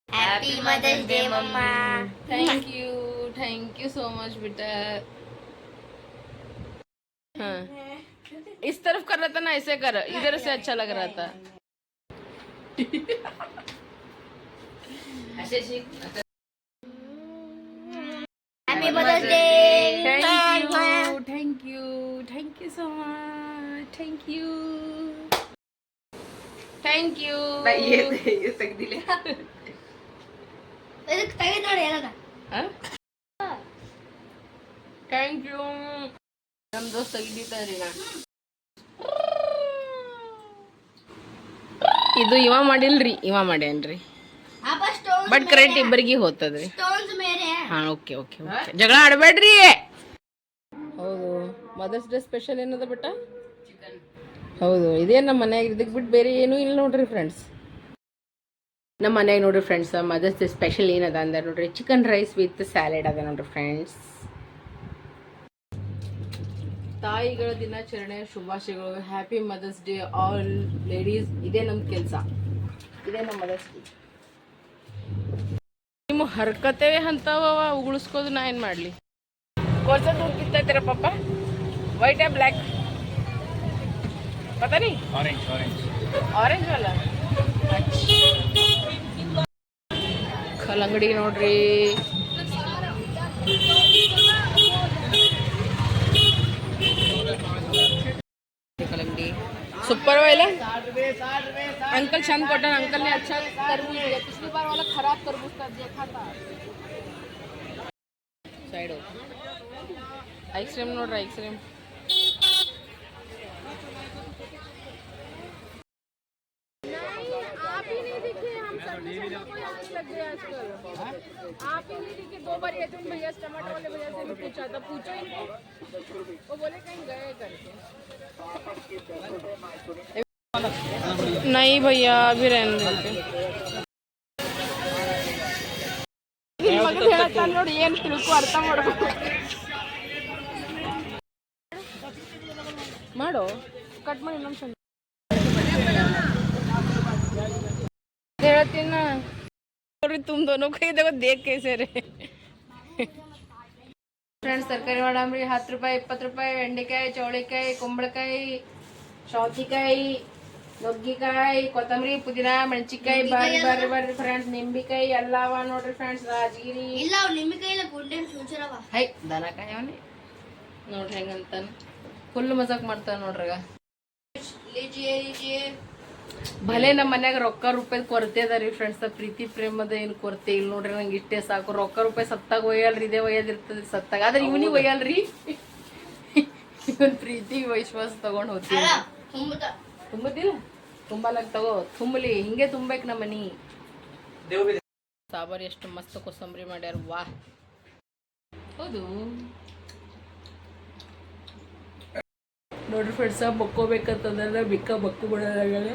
Happy mother's day मम्मा। Thank you so much बेटा। हाँ, इस तरफ कर रहा था ना, ऐसे कर, इधर से अच्छा लग रहा था। Happy mother's day. Thank you so much, thank you. ये तक दिले ಇದಕ್ಕೆ ತೆಗೆದು ನೋಡಿ ಏನದ. Thank you. ನಮ್ಮ ದೋಸ್ತ ತೆಗಿತಾರೆ ನಾ. ಇದು ಇವ ಮಾಡಿಲ್ರಿ, ಇವ ಮಾಡ್ಯಾನ್ರಿ. ಅಪ್ಪ ಸ್ಟೋನ್ಸ್ ಬಟ್ ಕರೆಕ್ಟ್ ಇಬ್ಬರಿಗೆ ಹೋಗ್ತದ್ರಿ. ಸ್ಟೋನ್ಸ್ ಮೇರೆ. ಹಾ, ಓಕೆ ಓಕೆ ಓಕೆ, ಜಗಳ ಆಡಬೇಡ್ರಿ. ಹೌದು, ಮದರ್ಸ್ ಡೇ ಸ್ಪೆಷಲ್ ಏನದ ಬೆಟ್ಟ? ಹೌದು, ಇದೇ ನಮ್ಮ ಮನ್ಯಾಗ. ಇದಕ್ಕೆ ಬಿಟ್ಟು ಬೇರೆ ಏನೂ ಇಲ್ಲ ನೋಡ್ರಿ ಫ್ರೆಂಡ್ಸ್. ನಮ್ಮ ಮನ್ಯಾಗ ನೋಡ್ರಿ ಫ್ರೆಂಡ್ಸ್, ಮದರ್ಸ್ ಡೇ ಸ್ಪೆಷಲ್ ಏನದ ಅಂದ್ರೆ ನೋಡ್ರಿ, ಚಿಕನ್ ರೈಸ್ ವಿತ್ ಸ್ಯಾಲೆಡ್ ಅದ ನೋಡ್ರಿ ಫ್ರೆಂಡ್ಸ್. ತಾಯಿಗಳ ದಿನಾಚರಣೆ ಶುಭಾಶಯಗಳು. Happy mother's day all ladies. ಇದೇ ನಮ್ಮ ಕೆಲಸ, ಇದೇ ನಮ್ಮ ಮದರ್ಸ್ ಡೇ. ನಿಮ್ಮ ಹರ್ಕತೆ ಅಂತವ ಉಗುಳಿಸ್ಕೋದು, ನಾ ಏನು ಮಾಡಲಿ? ಕೋರ್ಸ दूध कितना तेरा पापा? वाइट है ब्लैक? पता नहीं। ऑरेंज वाला। ಕಲ್ಲಂಗಡಿ ನೋಡ್ರಿ. ಕಲ್ಲಂಗಡಿ सुपर वाला अंकल चंद कॉटन अंकल ने अच्छा तरबूज दिया. पिछली बार वाला खराब तरबूज का देखा था. साइड हो आइसक्रीम नोड्री, आइसक्रीम. आप ही नहीं दिखे, हम सब कोई आने लग गए आजकल. आप ही नहीं दिखे. 2 बार ये तुम भैया टमाटर वाले भैया से भी पूछा था, पूछो इनको. वो बोले कहीं गए करके. नहीं भैया अभी रहने देते. ನಿಮಗೆ ಹೇಳತ್ತ ನೋಡಿ, ಏನು ತಿಳ್ಕೊ, ಅರ್ಥ ಮಾಡ್ಬೇಕು. ಮಾಡು, ಕಟ್ ಮಾಡಿ ಇನ್ನೊಂದು ಸಣ್ಣ ಹೇಳ್ತೀನ ನೋಡ್ರಿ. तुम दोनों को देखो देख कैसे रे ಫ್ರೆಂಡ್ಸ್. ತರಕಾರಿ ಮಾಡಮ್ರಿ. 10 ರೂಪಾಯಿ, 20 ರೂಪಾಯಿ. ಬೆಂಡೆಕಾಯಿ, ಚೌಳಿಕಾಯಿ, ಕುಂಬಳಕಾಯಿ, ಸೌತಿಕಾಯಿ, ನುಗ್ಗಿಕಾಯಿ, ಕೊತ್ತಂಬರಿ, ಪುದೀನ, ಮೆಣಸಿಕಾಯಿ, ಬರ್ರಿ ಫ್ರೆಂಡ್ಸ್. ನಿಂಬಿಕಾಯಿ ಎಲ್ಲವ ನೋಡ್ರಿ ಫ್ರೆಂಡ್ಸ್. ರಾಜಗಿರಿ ಇಲ್ಲ, ನಿಂಬಿಕಾಯಿ ಇಲ್ಲ, ಗುಂಡೆ ಫ್ಯೂಚರ್ ಅವ. ಹೈ ದನಕಾಯಿ ಅವನಿ ನೋಡ್ರಿ ಹೆಂಗಂತಾನ. ಫುಲ್ ಮಜಾಕ್ ಮಾಡ್ತಾನ ನೋಡ್ರಾಗ. ಭಲೆ ನಮ್ಮ ಮನ್ಯಾಗ ರೊಕ್ಕ ರೂಪಾಯಿ ಕೊರತೆ ಅದ ರೀ ಫ್ರೆಂಡ್ಸ್. ಪ್ರೀತಿ ಪ್ರೇಮದ ಏನು ಕೊರತೆ ಇಲ್ಲ ನೋಡ್ರಿ. ನಂಗೆ ಇಷ್ಟೇ ಸಾಕು. ರೊಕ್ಕ ರೂಪಾಯಿ ಸತ್ತಾಗ ಒಯ್ಯಲ್ರಿ, ಇದೇ ಒಯ್ಯೋದಿರ್ತದೆ ಸತ್ತಾಗ. ಆದ್ರೆ ಇವನಿಗೆ ಒಯ್ಯಲ್ರಿ. ಇವನ್ ಪ್ರೀತಿ ವಿಶ್ವಾಸ ತಗೊಂಡ್ ಹೋಗ್ತೀವಿ. ತುಂಬದಿಲ್ಲ, ತುಂಬಲಾಗ ತಗೋ, ತುಂಬಲಿ. ಹಿಂಗೆ ತುಂಬಬೇಕು ನಮ್ಮ ಮನಿ. ಸಾಂಬಾರ್ ಎಷ್ಟು ಮಸ್ತ್ ಕೋಸಂಬರಿ ಮಾಡ್ಯಾರ. ವಾ, ಹೌದು ನೋಡ್ರಿ ಫ್ರೆಂಡ್ಸ. ಬಕ್ಕೋಬೇಕಂತಂದ್ರೆ ಬಕ್ಕು ಬಿಡೋದಾಗಲ್ಲ.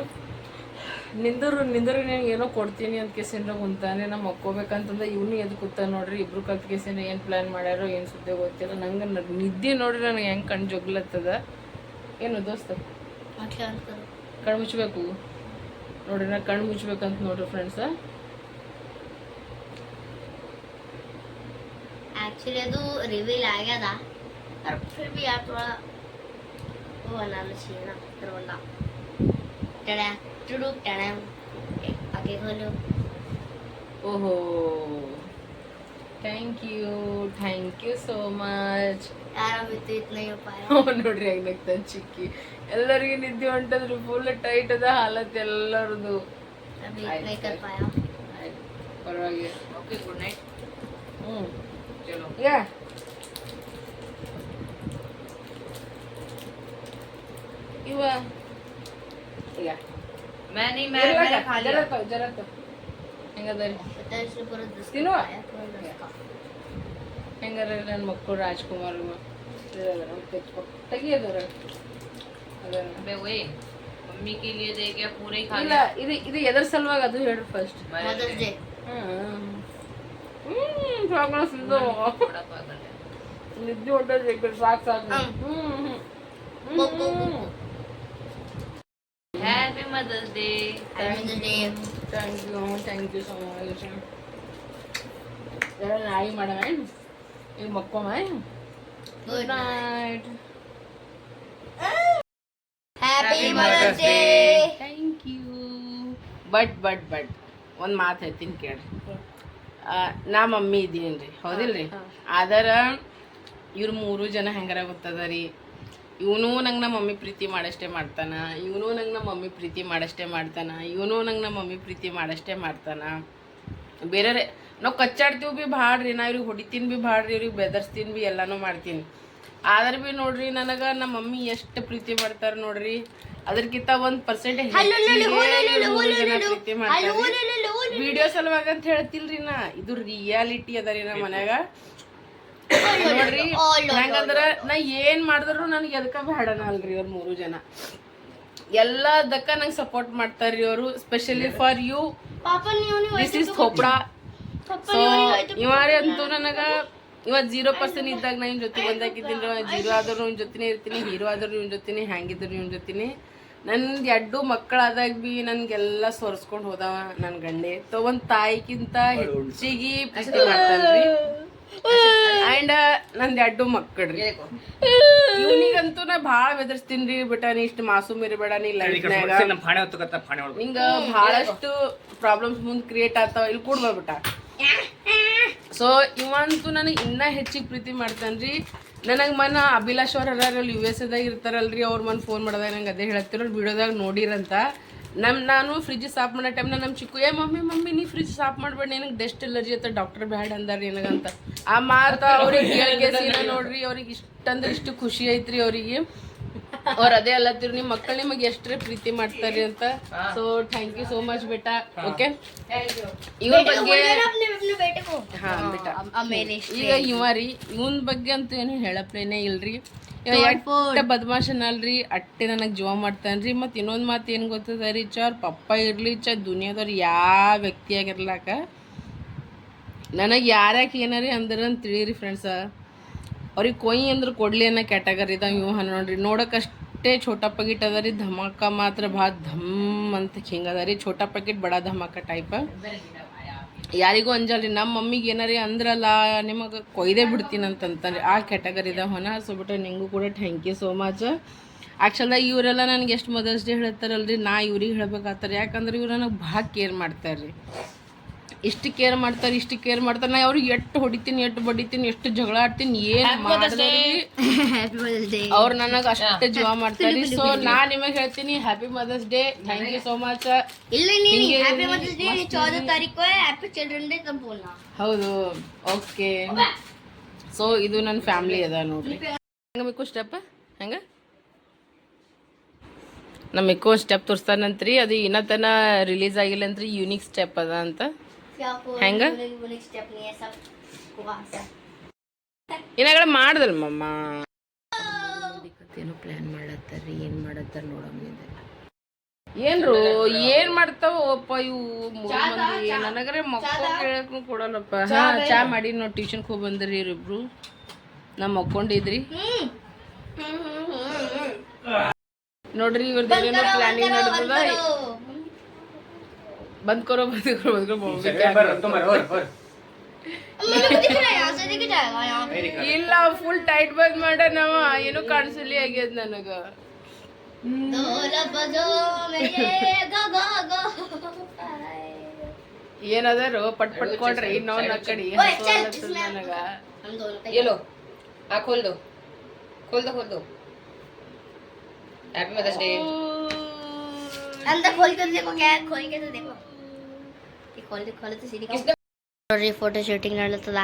ನಿಂದರು ನನಗೆ ಏನೋ ಕೊಡ್ತೀನಿ ಅಂತ ಕೇಸಿಂದ ಕುಂತಾನೆ. ನಾ ಮಕ್ಕೋಬೇಕಂತಂದ್ರೆ ಇವನು ಎದ್ದು ಕೂತ ನೋಡ್ರಿ. ಇಬ್ರು ಕಲ್ತ್ ಕೇಸಿಂದ ಏನು ಪ್ಲ್ಯಾನ್ ಮಾಡ್ಯಾರೋ ಏನು ಸುದ್ದಿ ಗೊತ್ತಿಲ್ಲ. ನಂಗೆ ನಿದ್ದೆ ನೋಡ್ರಿ ನನಗೆ ಹೆಂಗೆ ಕಣ್ಣು ಜೊಗ್ಲತ್ತದ. ಏನು ದೋಸ್ತ ಕಣ್ಣು ಮುಚ್ಚಬೇಕು ನೋಡ್ರಿ. ನಾ ಕಣ್ಣು ಮುಚ್ಚಬೇಕಂತ ನೋಡ್ರಿ ಫ್ರೆಂಡ್ಸ. ಆಕ್ಚುಲಿ ಅದು ರಿವೀಲ್ ಆಗ್ಯದ. फिर भी यार थोड़ा वो बनाना चाहिए ना, रोना टड़ा टुडुक टड़ा. आगे खोलो. ಓಹೋ, ಥ್ಯಾಂಕ್ ಯು ಸೋ ಮಚ್. यार अभी तो इतना ही हो पाया. ನೋಡ್ರಿ ಹೆಂಗ್ ನಗ್ತಾನ ಚಿಕ್ಕಿ. ಎಲ್ಲರಿಗೂ ನಿದ್ದೆ ಹೊಂಟದ್ರಿ. ಫುಲ್ ಟೈಟ್ ಅದ ಹಾಲತ್ ಎಲ್ಲರದು. अभी इतना ही कर पाया. ಪರವಾಗಿಲ್ಲ. Okay good night. चलो ಯಾ ಇವ ಈಗ मैं नहीं, मैंने खा लिया. ಜರ ಹೆಂಗದರಿ पता है इसने पूरा 10 ತಿನ್ನುವ खाया, पूरा 10 का. ಹೆಂಗಾರ ನನ್ನ ಮಕ್ಕಳು ರಾಜ್ಕುಮಾರ್ ತೆಗಿಯೋದಾರ. अबे वही मम्मी के लिए दे के पूरे ही खा ಇಲ್ಲ, लिया. ಇದು ಎದ್ರ ಸಲುವಾಗಿ ಅದು ಹೇಳ್ರಿ ಫಸ್ಟ್. Mother's day. बड़ा पागल है. ನಿದ್ದೆ ಹೊಂಟದ್ರಿ. ಸಾಕು. Go go go. Happy mother's day. Happy mother's day. Thank you so much. ನಾಯಿ ಮಾಡೋಣ ಈಗ ಮಕ್ಕೊಮ್ಮ. Good night. Happy mother's day. Thank you. But ಒಂದು ಮಾತು ಹೇಳ್ತೀನಿ ಕೇಳ್ರಿ. ನಾ ಮಮ್ಮಿ ಇದ್ದೀನಿ ರೀ, ಹೌದಿಲ್ರಿ? ಆದರ ಇವ್ರು 3 ಜನ ಹೆಂಗಾರ ಗೊತ್ತದ ರೀ. ಇವನು ನಂಗೆ ನಮ್ಮ ಮಮ್ಮಿ ಪ್ರೀತಿ ಮಾಡಷ್ಟೇ ಮಾಡ್ತಾನ, ಇವನು ನಂಗೆ ನಮ್ಮ ಮಮ್ಮಿ ಪ್ರೀತಿ ಮಾಡಷ್ಟೇ ಮಾಡ್ತಾನ, ಇವನು ನಂಗೆ ನಮ್ಮ ಮಮ್ಮಿ ಪ್ರೀತಿ ಮಾಡಷ್ಟೇ ಮಾಡ್ತಾನ. ಬೇರೆ ನಾವು ಕಚ್ಚಾಡ್ತೀವಿ ಭೀ ಭಾಳ ರೀ, ನಾ ಇವ್ರಿಗೆ ಹೊಡಿತೀನಿ ಭೀ ಭಾಳ ರೀ, ಇವ್ರಿಗೆ ಬೆದರ್ಸ್ತೀನಿ ಭೀ ಎಲ್ಲನೂ ಮಾಡ್ತೀನಿ. ಆದ್ರೆ ಭೀ ನೋಡ್ರಿ ನನಗೆ ನಮ್ಮ ಮಮ್ಮಿ ಎಷ್ಟು ಪ್ರೀತಿ ಮಾಡ್ತಾರೆ ನೋಡ್ರಿ, ಅದಕ್ಕಿಂತ 1% ಪ್ರೀತಿ ಮಾಡ್ತಾರೆ. ವಿಡಿಯೋ ಸಲುವಾಗಿ ಅಂತ ಹೇಳ್ತಿಲ್ರಿ ನಾ, ಇದು ರಿಯಾಲಿಟಿ ಅದ ರೀ ನಮ್ಮ ಮನ್ಯಾಗ. ನೋಡ್ರಿ ಹೆಂಗಂದ್ರ ನಾ ಏನ್ ಮಾಡಿದ್ರು ನನಗೆ ಎದಕ್ಕ ಬೇಡನ ಅಲ್ರಿ ಅವ್ರು 3 ಜನ ಎಲ್ಲದಕ್ಕ ನಂಗೆ ಸಪೋರ್ಟ್ ಮಾಡ್ತಾರ್ರಿ ಅವರು. Specially for you, this is ಥೋಪ್ಡಾ. ಸೊ ಇವಾರೇ ಅಂತೂ ನನಗ ಇವತ್ತು 0% ಇದ್ದಾಗ ನಾ ಇವ್ನ ಜೊತೆ ಬಂದಾಕಿದ್ದೀನಿ. 0 ಆದ್ರೂ ಇವ್ನ ಜೊತೆನೇ ಇರ್ತೀನಿ, ಹೀರೋ ಆದ್ರೂ ಇವ್ನ ಜೊತೆನೇ, ಹ್ಯಾಂಗಿದ್ರು ಇವ್ನ ಜೊತೆನೇ. ನಂದು 2 ಮಕ್ಕಳಾದಾಗ ಭೀ ನನ್ಗೆಲ್ಲ ಸೋರ್ಸ್ಕೊಂಡು ಹೋದವ ನನ್ನ ಗಂಡೆ. ಒಂದು ತಾಯಿಗಿಂತ ಹೆಚ್ಚಿಗೆ ಪ್ರೀತಿ ಮಾಡ್ತಾನ್ರಿ. ಅಂಡ್ ನಂದು 2 ಮಕ್ಕಳ್ರಿ. ಇವನಿಗಂತೂ ನಾ ಭಾಳ ಬೆದರ್ಸ್ತೀನಿ ರೀ, ಬೇಟ ನೀ ಇಷ್ಟು ಮಾಸೂಮ್ ಇರಬೇಡ, ನೀ ಲೈಫ್ನಾಗ ಹಿಂಗ ಭಾಳಷ್ಟು ಪ್ರಾಬ್ಲಮ್ಸ್ ಮುಂದೆ ಕ್ರಿಯೇಟ್ ಆಗ್ತಾವ, ಇಲ್ಲಿ ಕೂಡ ಬರ್ಬಿಟ್ಟ. ಸೊ ಇವಂತೂ ನನಗೆ ಇನ್ನೂ ಹೆಚ್ಚಿಗೆ ಪ್ರೀತಿ ಮಾಡ್ತಾನ್ರಿ. ನನಗೆ ಅಭಿಲಾಷ್ ಅವ್ರು ಹರಾರಲ್ಲಿ USA ಇರ್ತಾರಲ್ರಿ, ಅವ್ರ ಫೋನ್ ಮಾಡಿದಾಗ ನಂಗೆ ಅದೇ ಹೇಳ್ತಿರೋ ವಿಡಿಯೋದಾಗ ನೋಡಿರಂತ. ನಾನು ಫ್ರಿಜ್ ಸಾಫ್ ಮಾಡೋ ಟೈಮ್ನ ನಮ್ಮ ಚಿಕ್ಕು ಮಮ್ಮಿ ನೀ ಫ್ರಿಜ್ ಸಾಫ್ ಮಾಡ್ಬೇಡ, ನಿನಗೆ ಡಸ್ಟ್ ಎಲರ್ಜಿ ಅಂತ ಡಾಕ್ಟರ್ ಬ್ಯಾಡ್ ಅಂದಾರ ನಿನಗಂತ. ಆ ಮಾತು ಅವ್ರಿಗೆ ಕೇಳಿಸಿನ ನೋಡ್ರಿ, ಅವ್ರಿಗೆ ಇಷ್ಟಂದ್ರೆ ಇಷ್ಟು ಖುಷಿ ಐತ್ರಿ ಅವ್ರಿಗೆ. ಅವ್ರು ಅದೇ ಅಲ್ಲತ್ತಿರು, ನಿಮ್ಮ ಮಕ್ಕಳು ನಿಮಗೆ ಎಷ್ಟೇ ಪ್ರೀತಿ ಮಾಡ್ತಾರೆ ಅಂತ. So thank you so much ಬೇಟಾ. ಓಕೆ, ಇವ್ರ ಬಗ್ಗೆ ಈಗ ಇವನ್ ಬಗ್ಗೆ ಅಂತೂ ಏನು ಹೇಳಪ್ಲೇನೆ ಇಲ್ರಿ. ಎಟ್ಟ ಬದಮಾಶನಲ್ರಿ, ಅಟ್ಟೆ ನನಗೆ ಜೀವ ಮಾಡ್ತಾನ್ರಿ. ಮತ್ತು ಇನ್ನೊಂದು ಮಾತು ಏನು ಗೊತ್ತದ ರೀ, ಅವ್ರ ಪಪ್ಪ ಇರಲಿ ದುನಿಯಾದವ್ರು ಯಾವ ವ್ಯಕ್ತಿ ಆಗಿರ್ಲಾಕ ನನಗೆ ಯಾರ್ಯಾಕೆ ಏನಾರಿ ಅಂದ್ರೆ ಅಂತ ತಿಳಿರಿ ಫ್ರೆಂಡ್ಸ. ಅವ್ರಿಗೆ ಕೊಯ್ ಅಂದ್ರೆ ಕೊಡ್ಲಿ ಅನ್ನೋ ಕ್ಯಾಟಗರಿ ಇದಾವ ಇವು ನೋಡ್ರಿ. ನೋಡೋಕ್ಕಷ್ಟೇ ಛೋಟಾ ಪಕೀಟ್ ಅದ ರೀ, ಧಮಾಕ ಮಾತ್ರ ಭಾಳ ಧಮ್ ಅಂತ ಹಿಂಗದ ರೀ. ಛೋಟಾ ಪಕೀಟ್ ಬಡ ಧಮಾಕ ಟೈಪ್. ಯಾರಿಗೂ ಅಂಜಲ್ರಿ. ನಮ್ಮ ಮಮ್ಮಿಗೆ ಏನಾರಿ ಅಂದ್ರಲ್ಲ ನಿಮಗೆ ಕೊಯ್ದೇ ಬಿಡ್ತೀನಿ ಅಂತಂತಾನೆ ಆ ಕ್ಯಾಟಗರಿ ಇದಾವನ. ಸೊ ಬಿಟ್ಟು ನಿಂಗೂ ಕೂಡ ಥ್ಯಾಂಕ್ ಯು ಸೋ ಮಚ್. ಆ್ಯಕ್ಚುಲಾಗಿ ಇವರೆಲ್ಲ ನನಗೆ ಎಷ್ಟು ಮದರ್ಸ್ ಡೇ ಹೇಳ್ತಾರಲ್ರಿ, ನಾ ಇವ್ರಿಗೆ ಹೇಳ್ಬೇಕಾಗ್ತಾರೆ. ಯಾಕಂದ್ರೆ ಇವ್ರು ನನಗೆ ಭಾಳ ಕೇರ್ ಮಾಡ್ತಾರೆ ರೀ. ಇಷ್ಟು ಕೇರ್ ಮಾಡ್ತಾರೆ. ನಾ ಅವ್ರಿಗೆ ಎಷ್ಟು ಹೊಡಿತೀನಿ, ಎಷ್ಟು ಬಡಿತೀನಿ, ಎಷ್ಟು ಜಗಳ ಆಡ್ತೀನಿ, ಏನು ಮಾಡಿದ್ರೆ ಅವ್ರು ನನಗೆ ಅಷ್ಟೇ ಜೀವ ಮಾಡ್ತಾರೆ. ಸೊ ನಾ ನಿಮಗೆ ಹೇಳ್ತೀನಿ happy mother's day. Thank you so much. ಹೌದು, ಓಕೆ. ಸೊ ಇದು ನನ್ನ ಫ್ಯಾಮಿಲಿ ಅದ ನೋಡ್ರಿ. ಹೆಂಗೆ ಬೇಕು ಸ್ಟೆಪ್ ಹೆಂಗೆ ನಮ್ಮ ಮಿಕ್ಕು ಸ್ಟೆಪ್ ತೋರಿಸ್ತಾನಂತ್ರಿ. ಅದು ಇನ್ನತನ ರಿಲೀಸ್ ಆಗಿಲ್ಲ ಅಂತ್ರಿ, ಯೂನಿಕ್ ಸ್ಟೆಪ್ ಅದ ಅಂತ. ಹೆಂಗ ಏನಾಗಳ ಮಾಡ್ದಲ್ ಮಮ್ಮ ಏನೋ ಪ್ಲಾನ್ ಮಾಡತ್ತಾರ್ರಿ. ಏನ್ ಮಾಡತ್ತಾರ ನೋಡಮ್ಮ. ಏನ್ರು ಏನ್ ಮಾಡ್ತಾವಪ್ಪ ಇವು 3 ಮಂದಿ. ನನಗರೆ ಮಕ್ಕಳು ಕೇಳಕ್ ಕೊಡಲ್ಲಪ್ಪ. ಚಾ ಮಾಡಿ ನಾವು ಟ್ಯೂಷನ್ಗೆ ಹೋಗಿ ಬಂದ್ರಿ ಇವ್ರಿಬ್ರು. ನಾ ಮಕ್ಕೊಂಡಿದ್ರಿ ನೋಡ್ರಿ. ಇವ್ರದ್ದೇನೋ ಪ್ಲಾನಿಂಗ್ ನಡೆದ. बंद करो ಇಲ್ಲ ಫುಲ್ ಟೈಟ್ ಬಂದ್ ಮಾಡ ನಾವ ಏನು ಕಾಣಿಸಲಿ ಆಗ್ಯದ ನನಗ. ಏನದಾರು ಪಟ್ ಪಟ್ ಕೊಡ್ರಿ ಇನ್ನೊಂದ್ ಕಡೆ ನನಗ. येलो आ खोल दो हैप्पी मदर्स डे. अंदर खोल कर देखो, क्या खोल के तो देखो. खोल तो सीधी ನೋಡ್ರಿ ಫೋಟೋ ಶೂಟಿಂಗ್ ನಡೀತದ.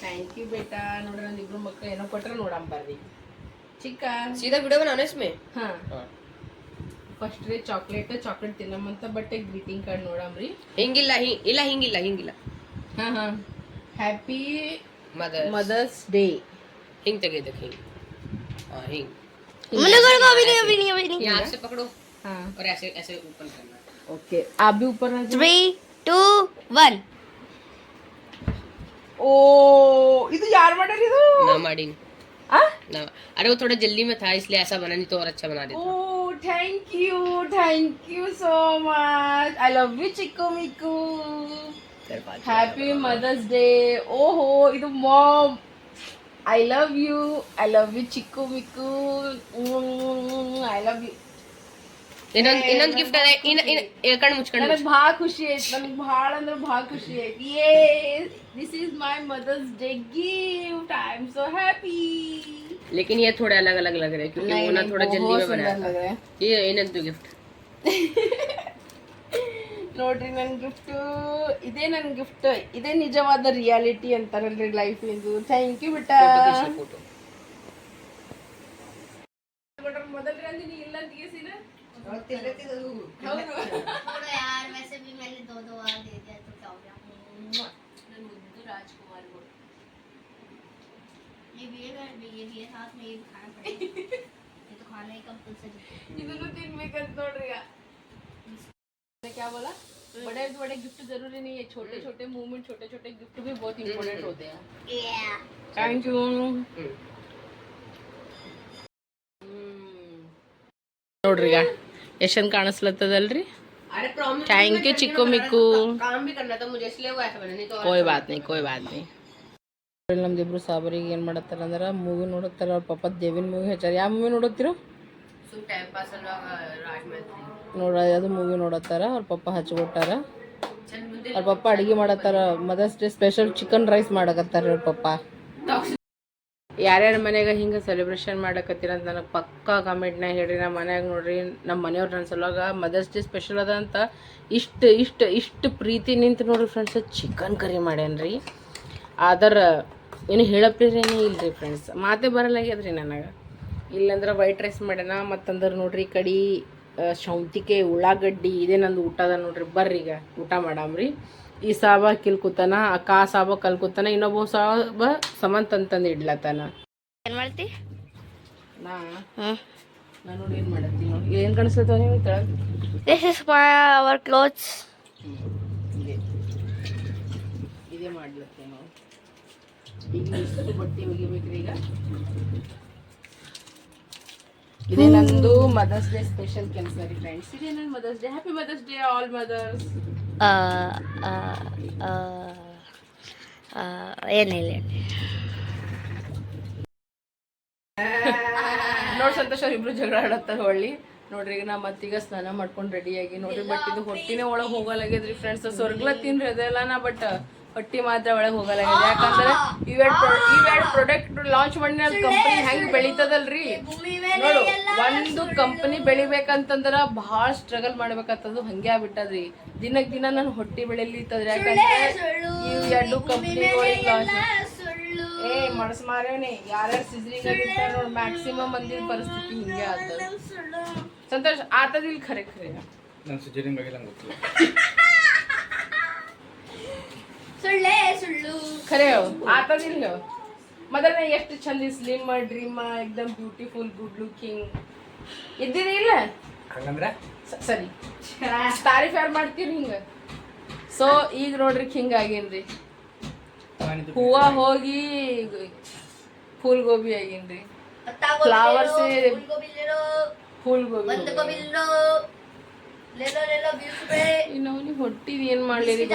ಥ್ಯಾಂಕ್ ಯು ಬೇಟಾ. ನೋಡ್ರಿ ಒಂದು ಇಬ್ರು ಮಕ್ಕಳು ಏನೋ ಕೊಟ್ರೆ ನೋಡಮ್ಮ ಬರ್ರಿ. ಚಿಕ್ಕ सीधा वीडियो बनाना इसमें. ಹಾ ಫಸ್ಟ್ ರೀ ಚಾಕ್ಲೇಟ್ ತಿನ್ನಮ್ಮಂತ ಬಟ್ಟೆ ಗ್ರೀಟಿಂಗ್ ಕಾರ್ಡ್ ನೋಡಮ್ರಿ. ಹಿಂಗಿಲ್ಲ ಹಾ ಹ್ಯಾಪಿ मदर्स डे. हिंग तेगे हिंग. हां हिंग यहाँ से पकड़ो. हाँ और ऐसे ऊपर करना. ओके आप भी ऊपर 3, 2, 1. ओ ಇದು ಯಾರು ಮಾಡ್ಯಾರ ಇದು? ना माडी. ना अरे वो थोड़ा जल्दी में था इसलिए ऐसा बना, नहीं तो और अच्छा बना देता. ओ thank you so much. I love you Chikku Mikku. Happy mother's day. ಓಹೋ ಇದು mom. I love you Chikku Mikku. I love you. ಇನ್ನೊಂದು ಗಿಫ್ಟ್ ಅದೇ ಕಣ್ಣು ಮುಚ್ಕೊಂಡು ನನಗೆ ಭಾಳ ಖುಷಿ ಆಯ್ತು. ನನಗೆ ಭಾಳ ಅಂದ್ರೆ ಭಾಳ ಖುಷಿ ಆಯ್ತು. ಯೇ this is my mother's day gift. I am so happy. लेकिन ये थोड़े अलग अलग लग रहे हैं क्योंकि वो ना थोड़ा जल्दी में बनाया था. ये ಏನಂತ ಗಿಫ್ಟ್ ನೋಡ್ರಿ ನನ್ನ ಗಿಫ್ಟ್ ಇದೇ. ನನ್ನ ಗಿಫ್ಟ್ ಇದೇ ನಿಜವಾದ ರಿಯಾಲಿಟಿ ಅಂತಾರಲ್ರಿ ಲೈಫ್ ಇಂದು. ಥ್ಯಾಂಕ್ ಯು ಬಿಟ್ಟ. ಮೊದಲ ರಂದಿನಿ ಇಲ್ಲ ಅಂತ ಗೆಸಿನ छोड़ो यार, वैसे भी मैंने 2 बार दे दिया तो क्या हो गया. ನನ್ನ ಮುದ್ದು ರಾಜ್ಕುಮಾರ್ ಗಳು. ये भी है साथ में, ये भी खाना पड़ेगा. ये तो खाना ही कंपल्सरी. ಇದನ್ನು ತಿನ್ಬೇಕಂತ ನೋಡ್ರಿ. क्या बोला? बड़े बड़े गिफ्ट जरूरी नहीं है. छोटे छोटे मूवमेंट, छोटे छोटे गिफ्ट भी बहुत इम्पोर्टेंट होते हैं. Thank you. ನೋಡ್ರಿ ಈಗ ಎಷ್ಟು ಚಂದ ಕಾಣಿಸ್ಲತ್ತದಲ್ರಿ. Thank you Chikku ಮಿಕ್ಕು. काम भी करना था मुझे इसलिए वो ऐसा बना नहीं तो कोई बात नहीं. ನಮ್ದಿಬ್ರು ಸಾಬರಿಗೆ ಏನು ಮಾಡತ್ತಾರ ಅಂದ್ರೆ ಮೂವಿ ನೋಡತ್ತಾರ. ಅವ್ರ ಪಪ್ಪ ದೇವಿನ ಮೂವಿ ಹಚ್ಚಾರ. ಯಾವ ಮೂವಿ ನೋಡತ್ತಿರೋ सुन टाइम पास राजमैत्री ನೋಡ ಅದು ಮೂವಿ ನೋಡತ್ತಾರ. ಅವ್ರ ಪಪ್ಪ ಹಚ್ಕೊಟ್ಟಾರ. चल मुझे ಅವ್ರ ಪಪ್ಪ ಅಡಿಗೆ ಮಾಡತ್ತಾರ. Mother's day special chicken rice ಮಾಡಕತ್ತಾರ ಅವ್ರ ಪಪ್ಪ. ಯಾರ್ಯಾರ ಮನೆಯಾಗ ಹಿಂಗೆ ಸೆಲೆಬ್ರೇಷನ್ ಮಾಡಕತ್ತೀರ ಅಂತ ನನಗೆ ಪಕ್ಕಾ ಕಮೆಂಟ್ನಾಗ ಹೇಳ್ರಿ. ನಮ್ಮ ಮನ್ಯಾಗ ನೋಡ್ರಿ, ನಮ್ಮ ಮನೆಯವ್ರು ನನ್ನ ಸಲುವಾಗ ಮದರ್ಸ್ ಡೇ ಸ್ಪೆಷಲ್ ಅದ ಅಂತ ಇಷ್ಟು ಪ್ರೀತಿ ನಿಂತು ನೋಡ್ರಿ ಫ್ರೆಂಡ್ಸ್ ಚಿಕನ್ ಕರಿ ಮಾಡ್ಯಾನ್ರಿ. ಆದ್ರೆ ಏನು ಹೇಳಪ್ಲೇನೇ ಇಲ್ರಿ ಫ್ರೆಂಡ್ಸ್. ಮಾತೇ ಬರಲ್ಲಾಗ್ಯದ್ರಿ ನನಗೆ. ಇಲ್ಲಂದ್ರೆ ವೈಟ್ ರೈಸ್ ಮಾಡ್ಯಾನ. ಮತ್ತಂದ್ರೆ ನೋಡ್ರಿ ಈ ಕಡೆ ಸೌಂತಿಗೆ ಉಳ್ಳಾಗಡ್ಡಿ ಇದೇ ನಂದು ಊಟ ಅದ ನೋಡ್ರಿ. ಬರ್ರಿ ಈಗ ಊಟ ಮಾಡಾಮ್ರಿ. ಈ ಸಾಬ ಕಿಲ್ಕುತ್ತಾನ, ಆ ಸಾಬ ಕಲ್ಕುತ್ತಾನ, ಇನ್ನೊಬ್ಬ ಸಾಬ ಸಮಂತ ಅಂತಂದು ಇಡ್ಲತ್ತಾನ. ಏನು ಮಾಡ್ತಿ? ನಾನು ನೋಡಿ ಏನು ಮಾಡತ್ತೀನಿ ನೋಡಿ. ಏನು ಕಾಣಿಸ್ತದ ನೀವು ತೆಳಗೆ? This is for our clothes. ಇದೇ ಮಾಡ್ಲತ್ತೀನಿ ನಾವು. ಈಗ ಇಷ್ಟು ಬಟ್ಟೆ ಒಗಿಬೇಕ್ರಿ. ಈಗ ಇದೇ ನಂದು ಮದರ್ಸ್ ಡೇ ಸ್ಪೆಷಲ್ ಕೆಲಸ ರೀ ಫ್ರೆಂಡ್ಸ್. ಇದೇ ನನ್ನ mother's day. Happy mother's day all mothers. ಏನಿಲ್ಲ ನೋಡಿ ಸಂತೋಷ್ ಅವ್ರು ಇಬ್ರು ಜಗಳ ಆಡತ್ತಾರ ಹೊಳ್ಳಿ. ನೋಡ್ರಿ ಈಗ ನಾ ಮತ್ತೀಗ ಸ್ನಾನ ಮಾಡ್ಕೊಂಡು ರೆಡಿಯಾಗಿ ನೋಡ್ರಿ. ಬಟ್ ಇದು ಹೊಟ್ಟಿನೇ ಒಳಗೆ ಹೋಗಲಾಗ್ಯದ್ರಿ ಫ್ರೆಂಡ್ಸ್. ಸ್ವರ್ಗ್ಲ ತಿನ್ರಿ ಅದೆಲ್ಲ ನಾ, ಬಟ್ ಹೊಟ್ಟಿ ಮಾತ್ರ ಒಳಗೆ ಹೋಗಲಾಗ್ಯದ. ಯಾಕಂದ್ರೆ ಇವೆರಡು ಪ್ರಾಡಕ್ಟ್ ಲಾಂಚ್ ಮಾಡಿ ಕಂಪನಿ ಹೆಂಗೆ ಬೆಳೀತದಲ್ರಿ ನೋಡು. ಒಂದು ಕಂಪನಿ ಬೆಳಿಬೇಕಂತಂದ್ರ ಭಾಳ ಸ್ಟ್ರಗಲ್ ಮಾಡ್ಬೇಕಾಗ್ತದ. ಹಂಗೆ ಆಗ್ಬಿಟ್ಟದ್ರಿ. ದಿನಕ್ಕೆ ದಿನ ನಾನು ಹೊಟ್ಟಿ ಬೆಳಿಲಿತ್ತದ್ರಿ. ಯಾಕಂದ್ರೆ ಇವು 2 ಕಂಪ್ನಿಗಳಿಗೆ ಲಾಂಚ್ ಮನಸ್ ಮಾರೇವ್ನಿ. ಯಾರ್ಯಾರು ಸಿಜ್ರಿಂಗ್ ಆಗಿರ್ತಾರೆ ನೋಡಿ, ಮ್ಯಾಕ್ಸಿಮಮ್ ಮಂದಿ ಪರಿಸ್ಥಿತಿ ಹಿಂಗೆ ಆಗ್ತದ. ಸಂತೋಷ್ ಆತದಿಲ್ಲ ಖರೆ ಖರೆ. ನಾನು ಸಿಜರಿಂಗ್ ಆಗಿಲ್ಲ ಗೊತ್ತಿಲ್ಲ. ಸುಳ್ಳು ಖರೆ ಆತದಿಲ್ಲ. ಮೊದಲನೇ ಎಷ್ಟು ಚಂದ ಸ್ಲಿಮ್ ಡ್ರೀಮ್ ಎಕ್ದಮ್ ಬ್ಯೂಟಿಫುಲ್ ಗುಡ್ ಲುಕಿಂಗ್ ಇದ್ದೀರಿ ಇಲ್ಲ ಹಂಗಂದ್ರೆ ಸರಿ ತಾರೀಫ್ ಯಾರು ಮಾಡ್ತೀರಿ ಹಿಂಗ. ಸೊ ಈಗ ನೋಡ್ರಿ ಹಿಂಗ ಆಗೇನ್ರಿ. ಹೂವ ಹೋಗಿ ಫೂಲ್ ಗೋಬಿ ಆಗೇನ್ರಿ. ಫ್ಲವರ್ಸ್ ಫೂಲ್ ಗೋಬಿ. ಇನ್ನೊಂದು ಹೊಟ್ಟಿದ್ ಏನ್ ಮಾಡ್ಲಿರಿ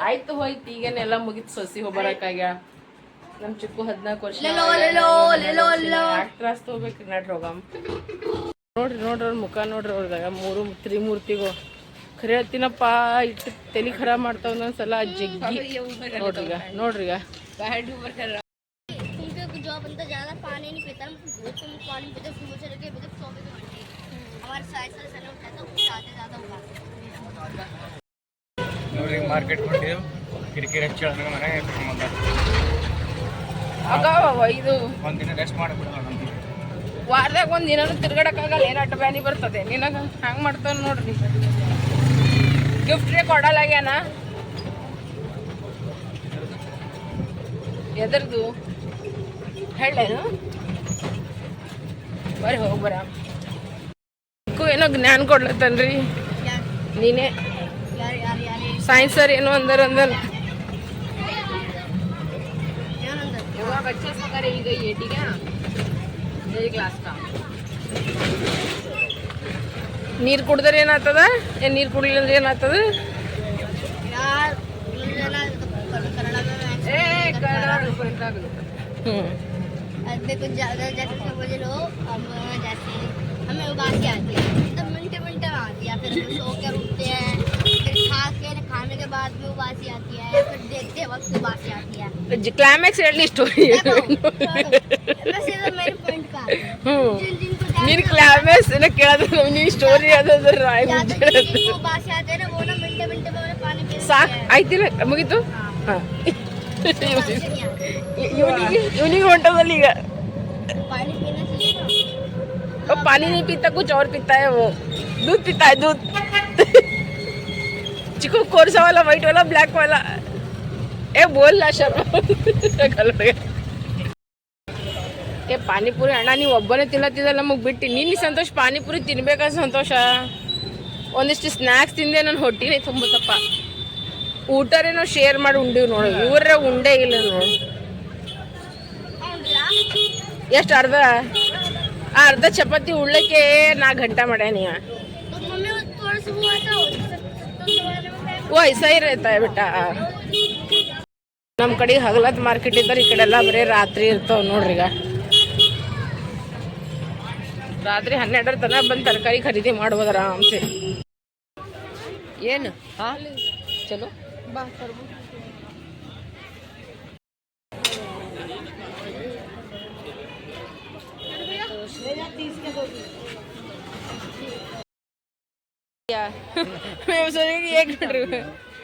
ಆಯ್ತು ಹೋಯ್ತು. ಈಗೇನೆಲ್ಲ ಮುಗಿತ್. ಸೊಸಿ ಹೋಗ್ಬರಕ್ಕಾಗ್ಯ. ನಮ್ ಚಿಕ್ಕು 14 ವರ್ಷ ತ್ರಾಸ್ ತಗೋಬೇಕ್ರಿ. ನಡ್ರಿ ಹೋಗಮ್. ನೋಡ್ರಿ ಅವ್ರ ಮುಖ ನೋಡ್ರಿ. ಅವ್ರದಾಗ 3 ತ್ರಿಮೂರ್ತಿಗೂ ಖರೆ ಹತ್ತಿನಪ್ಪ ಇಟ್ಟು ತಲೆ ಖರಾಬ್ ಮಾಡ್ತಾವ ಒಂದೊಂದ್ಸಲ ಜಗ್ಗಿ. ನೋಡ್ರಿ ಈಗ जो बंदा ज़्यादा पानी नहीं पीता, बहुत कम पानी पीता, उसको मुझे लगे अभी तक 24 घंटे हमारे साइड से सैलून उठाता है, ज़्यादा उठाता ನೋಡಿ ಮಾರ್ಕೆಟ್ ಹೊಂಟಿದ್ದೆವು. ಕಿರಿಕಿರಿ ಹೆಚ್ಚು ನನಗೆ ಮನೆಗೆ ಕರ್ಕೊಂಬಂದ. ಇದು ಒಂದಿನ ರೆಸ್ಟ್ ಮಾಡಿಬಿಡೋಣ. ನಮ್ಗೆ ವಾರದಾಗ ಒಂದು ದಿನ ತಿರ್ಗಡಕ್ಕಾಗಲ್ಲ. ಏನು ಅಡ್ಡ ಬ್ಯಾನಿ ಬರ್ತದೆ ನಿನಗೆ. ಹಂಗೆ ಮಾಡ್ತಾನೆ ನೋಡ್ರಿ. ಗಿಫ್ಟ್ ರೇ ಕೊಡಲಾಗ್ಯಾನ. ಎದರ್ದು ಹೇಳೇನು? ಬರ್ರಿ ಹೋಗಿ ಬರ. ಏನೋ ಜ್ಞಾನ ಕೊಡ್ಲತ್ತನ್ರಿ. ನೀನೇ ಸೈನ್ಸ್ ಸರ್ ಏನೋ ಅಂದರ ಇವಾಗ ಹಚ್ಚೋಸ್ಬೇಕಾರೆ ಈಗ ಏಟಿಗೆ ನೀರು ಕುಡಿದ್ರೆ ಏನಾಗ್ತದ? ಏನು ನೀರು ಕುಡಿಲಿಲ್ಲ ಅಂದ್ರೆ ಏನಾಗ್ತದ? यार मुझे ना कन्नड़ में अरे कुछ ज़्यादा जैसे समझ लो हम जैसे हमें उबासी आती है तो मिनटे मिनटे में आती है, फिर हम सो के उठते हैं, फिर खाने के बाद भी उबासी आती है, फिर देखते वक्त उबासी आती है। ಕ್ಲೈಮ್ಯಾಕ್ಸ್ ಹೇಳಿ ಸ್ಟೋರಿ. देखो, मैं सीधा मेरे पॉइंट पे आती हूँ। जिनको ನೀನು ಕ್ಲೈಮ್ಯಾಕ್ಸ್ ಕೇಳಿದ್ರೆ ನೀನು ಸ್ಟೋರಿ ಅದಾದ್ರೆ जिनको उबासी आते हैं ना वो ना मिनटे मिनटे में पानी पीते ಸಾಕು ಆಯ್ತಿಲ್ಲ ಮುಗೀತು. ಹಾಂ ಇವನಿಗೆ ಹೊಂಟದಲ್ಲಿ ಈಗ पानी पीना चाहिए ना। वो पानी नहीं पीता, कुछ और पीता है, वो दूध पीता है, दूध। चिकू कौन सा वाला, व्हाइट वाला, ब्लैक वाला? ए बोल ना शर्मा. ಏ ಪಾನಿಪುರಿ ಅಣ್ಣ ನೀವು ಒಬ್ಬನೇ ತಿನ್ನತ್ತಿದ್ದಲ್ಲ ನಮಗೆ ಬಿಟ್ಟು. ನೀನು ಸಂತೋಷ ಪಾನಿಪುರಿ ತಿನ್ಬೇಕಾ ಸಂತೋಷ? ಒಂದಿಷ್ಟು ಸ್ನ್ಯಾಕ್ಸ್ ತಿಂದೆ ನನ್ನ ಹೊಟ್ಟಿನೇ ತುಂಬುತ್ತಪ್ಪ. ಊಟರೇ ನಾವು ಶೇರ್ ಮಾಡಿ ಉಂಡಿವಿ ನೋಡಿ, ಇವರೇ ಉಂಡೇ ಇಲ್ಲ ನೋಡಿ. ಎಷ್ಟು ಅರ್ಧ ಚಪಾತಿ ಉಳ್ಳಕ್ಕೆ 4 ಗಂಟೆ ಮಾಡ್ಯಾನಿ. ವಯಸ್ಸಾ ಇರೈತಾ ಬೇಟ. ನಮ್ಮ ಕಡೆ ಹಗಲತ್ ಮಾರ್ಕೆಟ್ ಇದ್ದಾರೆ, ಈ ಕಡೆ ಎಲ್ಲ ಬರೀ ರಾತ್ರಿ ಇರ್ತಾವ ನೋಡ್ರಿ. ಈಗ ರಾತ್ರಿ 12 ತನಕ ಬಂದು ತರಕಾರಿ ಖರೀದಿ ಮಾಡ್ಬೋದು ಆರಾಮ್ಸೆ. ಏನು ಚಲೋ ಬಾ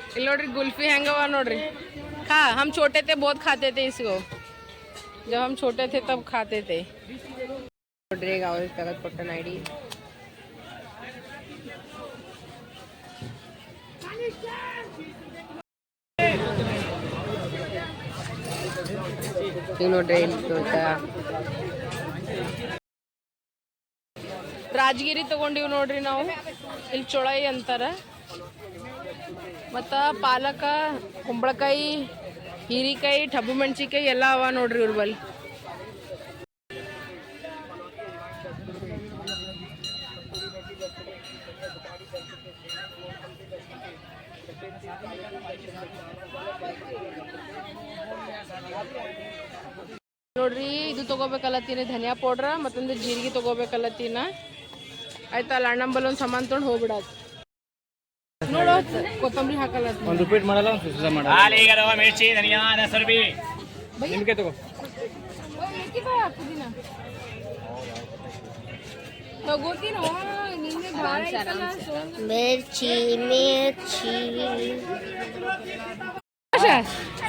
ಇಲ್ಲಿ ನೋಡ್ರಿ ಗುಲ್ಫಿ ಹೆಂಗವ ನೋಡ್ರಿ. खा हम छोटे थे बहुत खाते थे इसको, जब हम छोटे थे तब खाते थे. ನೋಡ್ರಿ ಈಗ ಅವ್ರಿಗೆ ತೆಗೆದು ಕೊಟ್ಟನ ಐಡಿ. ಈಗ ನೋಡ್ರಿ ರಾಜಗಿರಿ ತಗೊಂಡಿವಿ ನೋಡ್ರಿ ನಾವು. ಇಲ್ಲಿ ಚೊಳೈ ಅಂತಾರ. ಮತ್ತು ಪಾಲಕ, ಕುಂಬಳಕಾಯಿ, ಹೀರಿಕಾಯಿ, ಟಬ್ಬು ಮೆಣಸಿಕಾಯಿ ಎಲ್ಲ ಅವ ನೋಡ್ರಿ ಇವ್ರ ಬಲ್ಲಿ. ನೋಡ್ರಿ ಇದು ತಗೋಬೇಕಲ್ಲತ್ತೀನಿ, ಧನಿಯಾ ಪೌಡ್ರ ಮತ್ತೊಂದು ಜೀರಿಗೆ ತಗೋಬೇಕಲ್ಲತ್ತೀನ. ಆಯ್ತಾ ಅಲ್ಲ ಅಣ್ಣಂಬಲ್ ಒಂದು ಸಾಮಾನು ತೊಗೊಂಡು ಹೋಗ್ಬಿಡಾತ್. ನೋಡೋ ಕೊತ್ತಂಬರಿ ಹಾಕಲ್ಲ, ಒಂದು ರಿಪೀಟ್ ಮಾಡಲ್ಲ, ಒಂದು ಸುಸ್ತ ಮಾಡಲ್ಲ. ಈಗ ರವ ಮಿರ್ಚಿ ಧನಿಯಾ ದಸರ್ ಬಿ ನಿಮಗೆ ತಗೋ. ತಗೋತೀನೋ ನಿನ್ನೆ ಭಾಳ मिर्ची मिर्ची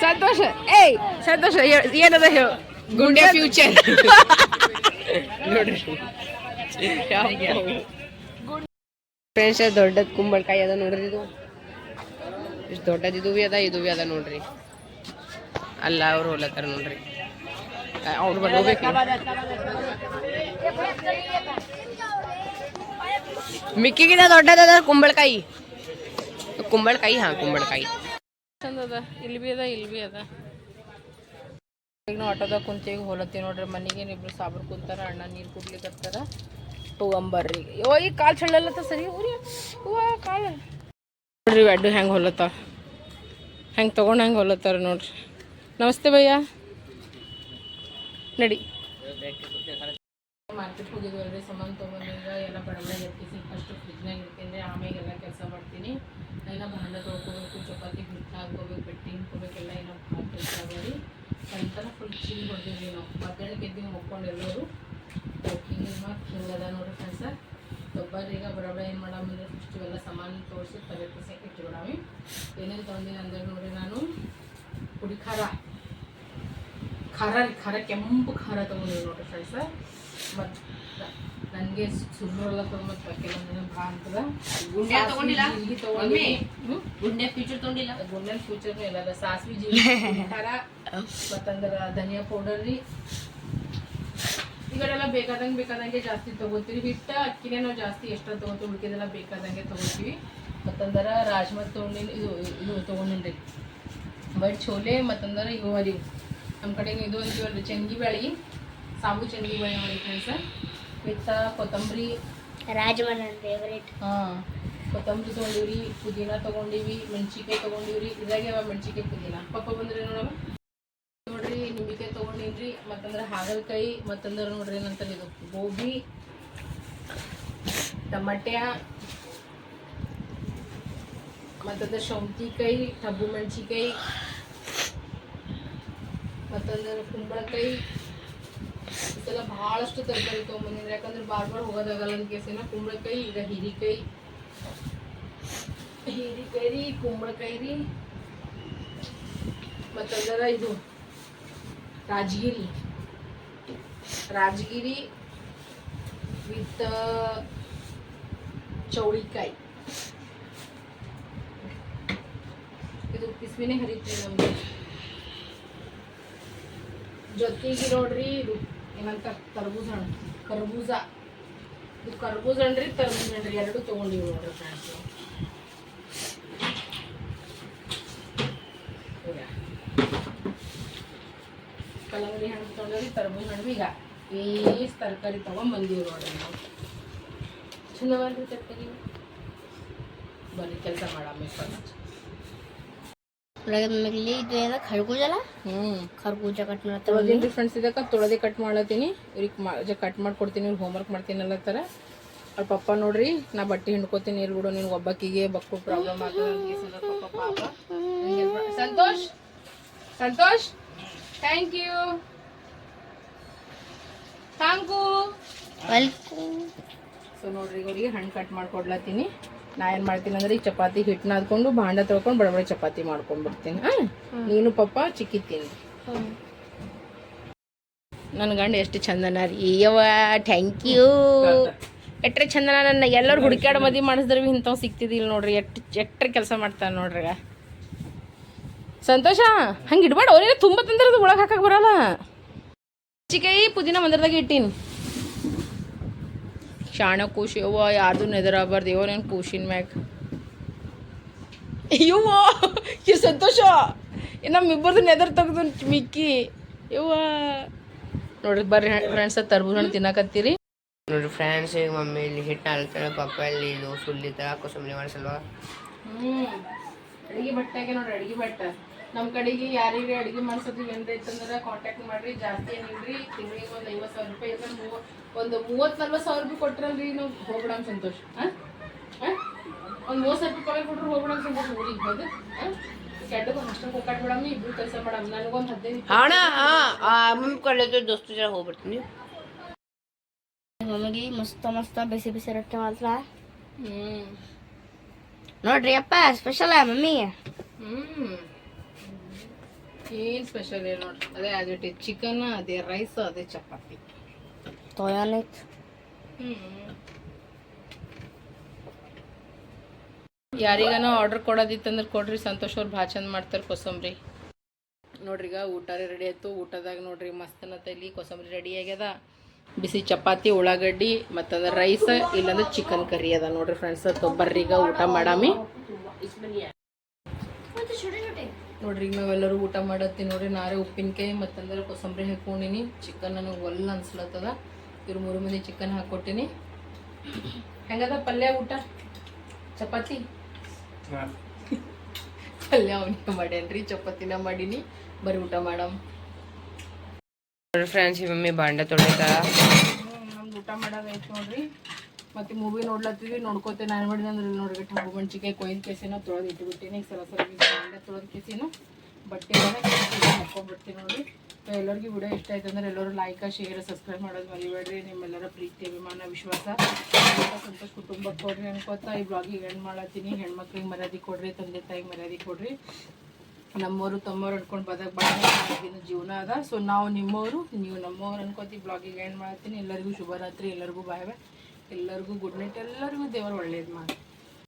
ಸಂತೋಷ. ಏಯ್ ಸಂತೋಷ ಏನದ ಹೇಳು. ಗುಂಡೆ ಫ್ಯೂಚರ್ ನೋಡ್ರಿ ಫ್ರೆಂಡ್ಸ್, ದೊಡ್ಡದ ಕುಂಬಳಕಾಯಿ ಅದ ನೋಡ್ರಿ. ಇದು ಇಷ್ಟು ದೊಡ್ಡದು ಇದು ಭೀ ಅದ, ಇದು ಭೀ ಅದ ನೋಡ್ರಿ. ಅಲ್ಲ ಅವ್ರು ಹೋಲತ್ತಾರ ನೋಡ್ರಿ, ಅವ್ರು ಬರ್ಬೇಕು. ಮಿಕ್ಕಿಗಿಂತ ದೊಡ್ಡದ ಕುಂಬಳಕಾಯಿ. ಕುಂಬಳಕಾಯಿ ಹಾ ಕುಂಬಳಕಾಯಿ ಚಂದ ಅದ. ಇಲ್ಲಿ ಭೀ ಅದ, ಇಲ್ಲಿ ಭೀ ಅದ. ಈಗ ನಾವು ಆಟೋದಾಗ ಕುಂತೀವಿ, ಹೋಲತ್ತೀವಿ ನೋಡ್ರಿ. ಮನೆಗೆ ಇಬ್ರು ಸಾಬ್ರು ಕುಂತಾರ, ಅಣ್ಣ ನೀರು ಕುಡ್ಲಿಕ್ಕತ್ತಾರ. ಹೋಗಂಬರ್ರಿ. ಓ ಈಗ ಕಾಲು ಚಳ್ಳಲ್ಲತ್ತ ಸರಿ ಊರಿ ಹೂವ ಕಾಲು ನೋಡ್ರಿ. ಅಡ್ಡು ಹೆಂಗೆ ಹೊಲತ್ತಾವ, ಹೆಂಗೆ ತೊಗೊಂಡು ಹೆಂಗೆ ಹೊಲತ್ತಾರ ನೋಡ್ರಿ. ನಮಸ್ತೆ ಭಯ್ಯ, ನಡಿ. ಮಾರ್ಕೆಟ್ ಹೋಗಿದ್ವಲ್ರಿ, ಸಾಮಾನು ತೊಗೊಂಡೀಗ ಎಲ್ಲ ಬಡಬಡ ಎತ್ತಿಸಿ ಫಸ್ಟ್ ಫ್ರಿಜ್ನಾಗ ಇಡ್ತೀನಿ, ಆಮೇಲೆ ಎಲ್ಲ ಕೆಲಸ ಮಾಡ್ತೀನಿ. ಎಲ್ಲ ಭಾಂಡೆ ತೊಳ್ಕೊಬೇಕು, ಚಪಾತಿ ಹಿಟ್ಟು ಹಾಕ್ಕೋಬೇಕು, ಬೆಟ್ಟಿ ಹಿಂಡ್ಕೋಬೇಕು, ಎಲ್ಲ ಏನೋ ಭಾಳ ಕೆಲಸ ಆಗೋರಿ. ಸಾಯಂಕಾಲ ಫುಲ್ ಚಿಲ್ ಹೊಡೆದಿವಿ ನಾವು. ಮಧ್ಯಾಹ್ನಕ್ಕೆ ಎದ್ದು ಮುಕ್ಕೊಂಡು ಎಲ್ಲರೂ ಹಿಂಗದ ನೋಡ್ರಿ ಫ್ರೆಂಡ್ಸ. ಒಬ್ಬರೀಗ ಬಡಬಡ ಏನು ಮಾಡಾಮಂದ್ರೆ ಫಸ್ಟ್ ಇವೆಲ್ಲ ಸಾಮಾನು ತೋರಿಸಿ ತಲೆಪಿಸಕ್ಕೆ ಇಟ್ಬಿಡಾವಿ. ಏನೇನು ತೊಗೊಂಡಿನಿ ಅಂದ್ರೆ ನೋಡ್ರಿ, ನಾನು ಪುಡಿ ಖಾರ ಕೆಂಪು ಖಾರ ತೊಗೊಂಡಿವಿ ನೋಡ್ರಿ ಫ್ರೆಂಡ್ಸ. ಮತ್ತು ನನಗೆ ಸುಮ್ಮನೆಲ್ಲ ತೊಗೊಂಬತ್ತು ಕೆಲವೊಂದಿನ ಭಾಳ ಅಂತದ. ಗುಂಡೆ ತೊಗೊಂಡಿಲ್ಲ, ಗುಂಡೆ ಫ್ಯೂಚರ್ ತೊಗೊಂಡಿಲ್ಲ, ಗುಂಡೆ ಫ್ಯೂಚರ್ನು ಇಲ್ಲ. ಸಾಸಿವೆ ಜೀರಿಗೆ ಖಾರ ಮತ್ತಂದ್ರೆ ಧನಿಯಾ ಪೌಡರ್ ರೀ. ಈ ಕಡೆಲ್ಲ ಬೇಕಾದಂಗೆ ಜಾಸ್ತಿ ತೊಗೋತೀವಿ. ಹಿಟ್ಟು ಅಕ್ಕಿನೇ ನಾವು ಜಾಸ್ತಿ ಎಷ್ಟೊಂದು ತೊಗೋತೀವಿ, ಉಳ್ಕಿದೆಲ್ಲ ಬೇಕಾದಂಗೆ ತೊಗೋತೀವಿ. ಮತ್ತಂದ್ರೆ ರಾಜ್ಮಾ ತೊಗೊಂಡಿನಿ, ಇದು ತೊಗೊಂಡಿನಿ ರೀ ವೈಟ್ ಛೋಲೆ. ಮತ್ತಂದ್ರೆ ಇವು ರೀ ನಮ್ಮ ಕಡೆಗೆ ಇದು ಅಂತೀವಲ್ರಿ ಚಂಗಿ ಬ್ಯಾಳಿ, ಸಾಬು ಚಂಡಿ ಬಳೆ ಮಾಡಿ ಫ್ರೆಂಡ್ಸ್ ವಿತ್ ಕೊತ್ತಂಬರಿ ರಾಜಮಾ ನನ್ನ ಫೇವ್ರೇಟ್. ಹಾಂ ಕೊತ್ತಂಬರಿ ತೊಗೊಂಡಿವ್ರಿ, ಪುದೀನ ತೊಗೊಂಡಿವಿ, ಮೆಣಸಿನ್ಕಾಯಿ ತೊಗೊಂಡಿವ್ರಿ. ಇದ್ರಾಗೆ ಅವ ಮೆಣಸಿನ್ಕಾಯಿ ಪುದೀನ ಪಪ್ಪ ಬಂದ್ರೆ ನೋಡವ ನೋಡ್ರಿ. ನಿಂಬಿಕಾಯಿ ತೊಗೊಂಡಿನ್ರಿ, ಮತ್ತಂದ್ರೆ ಹಾಗಲಕಾಯಿ, ಮತ್ತಂದ್ರೆ ನೋಡ್ರಿ ಏನಂತಾರೆ ಇದು ಗೋಬಿ, ಟಮಟ್ಯ, ಮತ್ತಂದ್ರೆ ಸೌಂತಿಕಾಯಿ, ಟಬ್ಬು ಮೆಣಸಿನ್ಕಾಯಿ, ಮತ್ತಂದ್ರೆ ಕುಂಬಳಕಾಯಿ. ಇದೆಲ್ಲ ಭಾಳಷ್ಟು ತರಕಾರಿ ತೊಗೊಂಬಂದಿನಿ, ಯಾಕಂದ್ರೆ ಬಾರ್ ಹೋಗೋದಾಗಲ್ಲ ಅಂತ ಕೇಸಿನ. ಕುಂಬಳಕಾಯಿ, ಈಗ ಹೀರಿಕಾಯಿ ರೀ, ಕುಂಬಳಕಾಯಿ ರೀ, ಮತ್ತಂದ್ರೆ ಇದು ರಾಜಗಿರಿ ವಿತ್ ಚೌಳಿಕಾಯಿ. ಇದು ಕಿಸ್ಮಿನೇ ಹರಿತ್ರಿ ನಮ್ದು. ಜೊತೆಗೆ ನೋಡ್ರಿ ಇದು ಏನಂತ ಕರ್ಬೂಜ ಹಣ್ಣು, ಇದು ಕರ್ಬೂಜ ಹಣ್ಣ್ರಿ, ತರ್ಬೂಜ ಹಣ್ಣ್ರಿ ಎರಡು ತೊಗೊಂಡಿವಿ ನೋಡ್ರಿ ಫ್ರೆಂಡ್ಸ್. ಕಲ್ಲಂಗಡಿ ಹಣ್ಣು ತೊಗೊಂಡ್ರಿ, ತರ್ಬೂಜ ಹಣ್ಣು. ಈಗ ಏಸ್ ತರಕಾರಿ ತೊಗೊಂಡ್ಬಂದೀವಿ ನೋಡ್ರಿ ನಾವು. ಚಂದವಲ್ರಿ ತರಕಾರಿ. ಬನ್ನಿ ಕೆಲಸ ಮಾಡಮ್ಮ. ಮಗಲಿ ಇದು ಏನೋ ಖರ್ಬೂಜಲ್ಲ, ಖರ್ಬೂಜ ಕಟ್ ತೊಳೆದಿನ್ರಿ ಫ್ರೆಂಡ್ಸ್. ಇದಕ್ಕೆ ತೊಳೆದೇ ಕಟ್ ಮಾಡ್ಲತ್ತೀನಿ. ಇವ್ರಿಗೆ ಕಟ್ ಮಾಡ್ಕೊಡ್ತೀನಿ, ಇವ್ರು ಹೋಮ್ವರ್ಕ್ ಮಾಡ್ತೀನಿ ಅಲ್ಲತ್ತಾರ. ಅವ್ರ ಪಪ್ಪ ನೋಡ್ರಿ ನಾ ಬಟ್ಟೆ ಹಿಂಡ್ಕೋತೀನಿ, ಇರ್ ಬಿಡು ನೀನು ಒಬ್ಬಕ್ಕಿಗೆ ಬಕ್ಕು ಪ್ರಾಬ್ಲಮ್ ಆಗ್ತದೆ. ಸಂತೋಷ್ ಸಂತೋಷ್ ಥ್ಯಾಂಕ್ ಯು ವೆಲ್ಕಮ್. ಸೊ ನೋಡ್ರಿ ಇವರಿಗೆ ಹಣ್ಣು ಕಟ್ ಮಾಡ್ಕೊಡ್ಲತ್ತೀನಿ. ನಾ ಏನು ಮಾಡ್ತೀನಿ ಅಂದ್ರೆ ಈಗ ಚಪಾತಿ ಹಿಟ್ಟು ನಾದ್ಕೊಂಡು ಭಾಂಡ ತೊಳ್ಕೊಂಡು ಬಡಬಡ ಚಪಾತಿ ಮಾಡ್ಕೊಂಡ್ಬಿಡ್ತೀನಿ. ನೀನು ಪಪ್ಪ ಚಿಕ್ಕಿತ್ತೀನಿ. ನನ್ನ ಗಂಡ ಎಷ್ಟು ಚಂದನ ರೀ. ಯವ್ವ ಥ್ಯಾಂಕ್ ಯು. ಎಟ್ರೆ ಚಂದನ. ನನ್ನ ಎಲ್ಲರೂ ಹುಡುಕ್ಯಾಡ ಮದುವೆ ಮಾಡಿಸಿದ್ರೆ ಭೀ ಇಂಥವು ಸಿಗ್ತಿದ್ದಿಲ್ಲ ನೋಡ್ರಿ. ಎಟ್ರೆ ಕೆಲಸ ಮಾಡ್ತಾನೆ ನೋಡ್ರಿ. ಸಂತೋಷ ಹಂಗೆ ಇಡ್ಬೇಡ, ಅವರೇನು ತುಂಬ ತಂದ್ರೆ ಒಳಗೆ ಹಾಕಕ್ಕೆ ಬರಲ್ಲ. ಚಿಕಾಯಿ ಪುದೀನ ಮಂದಿರದಾಗ ಇಟ್ಟೀನಿ. ಶಾಣ ಖುಷಿ ಯವ್ವ, ಯಾರ್ದು ನೆದರಾಬಾರ್ದು ದೇವರೇನು ಖುಷಿನ ಮ್ಯಾಗ. ಯವ್ವ ಈ ಸಂತೋಷ ನಮ್ಮಿಬ್ಬರದು ನೆದರ್ ತೆಗ್ದು ಮಿಕ್ಕಿ ಯವ್ವ. ನೋಡ್ರಿ ಬರ್ರಿ ಫ್ರೆಂಡ್ಸ್, ತರ್ಬೂಜ ಹಣ್ಣು ತಿನ್ನಕತ್ತೀರಿ ನೋಡ್ರಿ ಫ್ರೆಂಡ್ಸ್. ಈಗ ಮಮ್ಮಿ ಇಲ್ಲಿ ಹಿಟ್ಟು ಹಾಕ್ತಾಳೆ, ಪಪ್ಪ ಇಲ್ಲಿ ಇದು ಸುಲ್ಲಿತ ಕೋಸಂಬರಿ ಮಾಡಿಸಲ್ವಾ. ಅಡಿಗೆ ಬಟ್ಟಾಗೆ ನೋಡ್ರಿ, ಅಡಿಗೆ ಬಟ್ಟ. ನಮ್ಮ ಕಡೆಗೆ ಯಾರಿಗೆ ಅಡುಗೆ ಮಾಡ್ಸೋದು ಏನಾರ ಇತ್ತಂದ್ರೆ ಕಾಂಟ್ಯಾಕ್ಟ್ ಮಾಡಿರಿ. ಜಾಸ್ತಿ ಏನಿಲ್ರಿ, ತಿಂಗಳಿಗೆ ಒಂದು 50,000 ರೂಪಾಯಿ ಇದ್ರೆ ಒಂದು 30-40 ರೂಪಾಯಿ ಕೊಟ್ರಲ್ರಿ ನಾವು ಹೋಗ್ಬಿಡಮ್ ಸಂತೋಷ್. ಒಂದು 30 ರೂಪಾಯಿ ಕೊಟ್ರೆ ಹೋಗ್ಬಿಡಮ್ ಸಂತೋಷ್ ಊರಿಗೆ. ಹೌದು ಕೆಟ್ಟಕ್ಕೆ ಅಷ್ಟಕ್ಕೆ ಹೋಗ್ಬಿಡಮ್ಮ, ಇಬ್ರು ಕೆಲಸ ಮಾಡಮ್. ನನಗೊಂದು 15 ಮಮ್ಮಿ ಕಳೆದು ದೋಸ್ತು ಜನ ಹೋಗ್ಬಿಡ್ತೀನಿ. ಮಮ್ಮಿಗೆ ಮಸ್ತ ಮಸ್ತ ಬಿಸಿ ಬಿಸಿ ರೊಟ್ಟಿ ಮಾತ್ರ ನೋಡ್ರಿ ಅಪ್ಪ, ಸ್ಪೆಷಲ್ ಮಮ್ಮಿ. ಏನು ಸ್ಪೆಷಲ್ ಏನು ನೋಡ್ರಿ, ಅದೇ ಆಸ್ ಇಟ್ ಈಸ್ ಚಿಕನ್, ಅದೇ ರೈಸ್, ಅದೇ ಚಪಾತಿ. ತೊಯಾನಿತ್ ಯಾರಿಗಾನ ಆರ್ಡರ್ ಕೊಡೋದಿತ್ತಂದ್ರೆ ಕೊಡ್ರಿ, ಸಂತೋಷ್ ಅವ್ರು ಭಾಳ ಚಂದ ಮಾಡ್ತಾರೆ ಕೋಸಂಬರಿ. ನೋಡ್ರಿ ಈಗ ಊಟ ರೆಡಿ ಆಯಿತು. ಊಟದಾಗ ನೋಡ್ರಿ ಮಸ್ತನ ತಲಿ ಕೋಸಂಬರಿ ರೆಡಿ ಆಗ್ಯದ. ಬಿಸಿ ಚಪಾತಿ, ಉಳ್ಳಾಗಡ್ಡಿ, ಮತ್ತಂದ್ರೆ ರೈಸ್, ಇಲ್ಲಾಂದ್ರೆ ಚಿಕನ್ ಕರಿ ಅದ ನೋಡ್ರಿ ಫ್ರೆಂಡ್ಸ್. ಬರ್ರಿ ಈಗ ಊಟ ಮಾಡಾಮಿ. ನೋಡ್ರಿ ಈಗ ನಾವೆಲ್ಲರೂ ಊಟ ಮಾಡತ್ತೀವಿ ನೋಡ್ರಿ. ನಾರೇ ಉಪ್ಪಿನಕಾಯಿ ಮತ್ತಂದ್ರೆ ಕೋಸಂಬರಿ ಹಾಕೊಂಡಿನಿ. ಚಿಕನ್ ನನಗೆ ಒಲ್ಲ ಅನ್ಸ್ಲತ್ತದ. ಇವ್ರು 3 ಮಂದಿ ಚಿಕನ್ ಹಾಕ್ಕೊಟ್ಟಿನಿ. ಹೆಂಗದ ಪಲ್ಯ, ಊಟ, ಚಪಾತಿ? ಪಲ್ಯ ಅವನಿಗೆ ಮಾಡ್ಯಾನ್ರಿ, ಚಪಾತಿನ ಮಾಡೀನಿ. ಬರೀ ಊಟ ಮಾಡಮ್ ಫ್ರೆಂಡ್ಸ್. ಈ ಮಮ್ಮಿ ಬಾಂಡ ತೊಳಿತಾಳ. ನಮ್ದು ಊಟ ಮಾಡೋದೈತೆ ನೋಡ್ರಿ. ಮತ್ತು ಮೂವಿ ನೋಡ್ಲತ್ತೀವಿ, ನೋಡ್ಕೋತೆ. ನಾನು ಮಾಡಿದೆ ಅಂದ್ರೆ ನೋಡ್ರಿ ಟಬ್ಬು ಮೆಣಸಿನ್ಕಾಯಿ ಕೊಯ್ದು ಕೇಸಿನ ತೊಳೆದು ಇಟ್ಬಿಟ್ಟಿನಿ. ಈಗ ಸಲ ಬಾಂಡೆ ತೊಳೆದು ಕೇಸಿನ ಬಟ್ಟೆ ಹಾಕ್ಕೊಂಡ್ಬಿಡ್ತೀನಿ ನೋಡ್ರಿ. ಎಲ್ಲರಿಗೂ ವಿಡಿಯೋ ಇಷ್ಟ ಆಯ್ತು ಅಂದ್ರೆ ಎಲ್ಲರೂ ಲೈಕ್, ಶೇರ್, ಸಬ್ಸ್ಕ್ರೈಬ್ ಮಾಡೋದು ಮರಿಬೇಡ್ರಿ. ನಿಮ್ಮೆಲ್ಲರ ಪ್ರೀತಿ, ಅಭಿಮಾನ, ವಿಶ್ವಾಸ ಸಂತೋಷ ಕುಟುಂಬಕ್ಕೆ ಕೊಡ್ರಿ ಅನ್ಕೋತಾ ಈ ಬ್ಲಾಗಿಗೆ ಎಂಡ್ ಮಾಡತ್ತೀನಿ. ಹೆಣ್ಮಕ್ಳಿಗೆ ಮರ್ಯಾದೆ ಕೊಡ್ರಿ, ತಂದೆ ತಾಯಿಗೆ ಮರ್ಯಾದೆ ಕೊಡ್ರಿ. ನಮ್ಮವರು ತಮ್ಮವ್ರು ಅನ್ಕೊಂಡು ಬದಕ್ ಜೀವನ ಅದ. ಸೊ ನಾವು ನಿಮ್ಮವರು, ನೀವು ನಮ್ಮವ್ರು ಅನ್ಕೋತಿ ಬ್ಲಾಗಿಗೆ ಎಂಡ್ ಮಾಡ್ತೀನಿ. ಎಲ್ಲರಿಗೂ ಶುಭರಾತ್ರಿ, ಎಲ್ಲರಿಗೂ ಬಾಯ್ ಬಾಯ್, ಎಲ್ಲರಿಗೂ ಗುಡ್ ನೈಟ್, ಎಲ್ಲರಿಗೂ ದೇವರು ಒಳ್ಳೇದು ಮಾಡಿ.